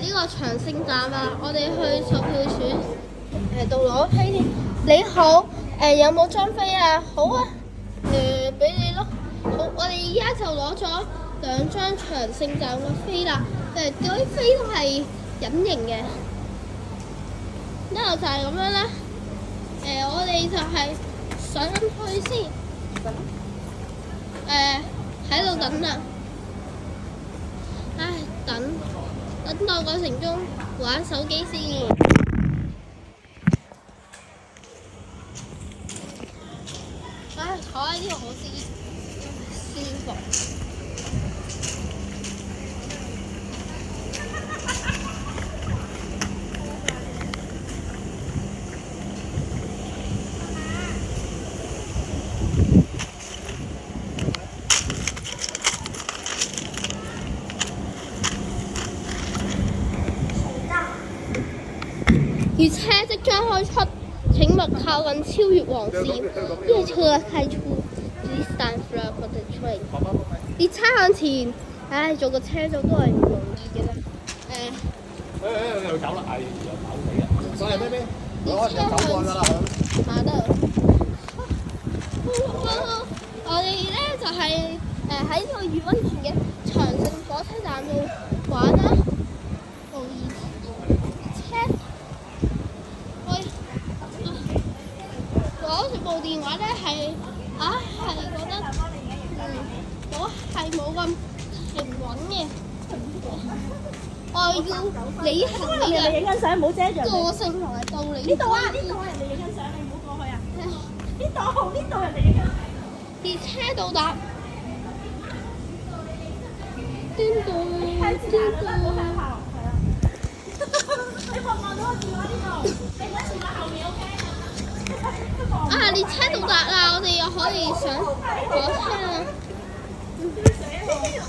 呢個長勝站啊，我哋去售票處度攞飛添。你好，有冇張飛啊？好啊，俾你咯。好，我哋依家就攞咗2張長勝站嘅飛啦。嗰啲飛都係隱形嘅。之後就係咁樣啦。我哋就係上去先。喺度等啦。唉，等到過程中玩手機先。唉，坐喺呢度好舒服。列車即將開出，請勿靠近超越黃線。列車開出 ，Please stand clear for the train。列車向前，唉，做個車組都係唔容易嘅啦。又走啦，係又走死啊！所以咩？列車向前，下得。我哋咧就係喺呢個御溫泉嘅長勝火車站度玩啦。攞住部電話咧係覺得我係冇咁平穩嘅。我要履行你嘅影緊相，唔好遮住個性同埋道理。呢度啊，人哋影緊相，你唔好過去啊！呢度人哋影緊。列車到達。端到。你望到我電話呢度，你喺電話後面 OK。啊！列車到達啦，我哋又可以上火車啦。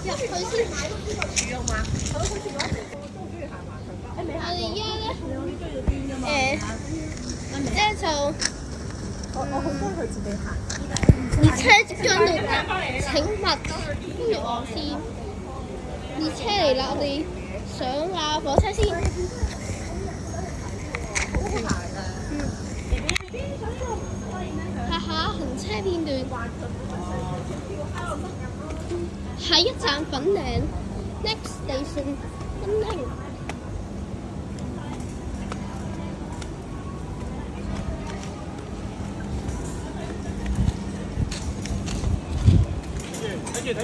入去先。我哋依家咧，就我好驚佢自己行。列車即將到達，請勿超越黃線。列車嚟啦，我哋上下火車先。下行車片段。下一站粉嶺 ，Next station 恩興。睇住。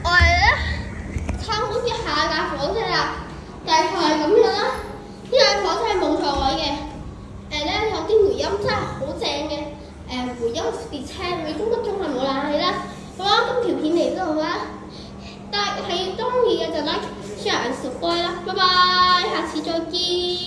我哋咧差好似下架火車啦，大概係咁樣啦。呢架火車係冇座位嘅，有啲回音真係好正嘅。回音列車每分鐘係冇冷氣啦。好啦，今條片嚟到啦，但係中意嘅就 like、share、subscribe 啦，拜拜，下次再見。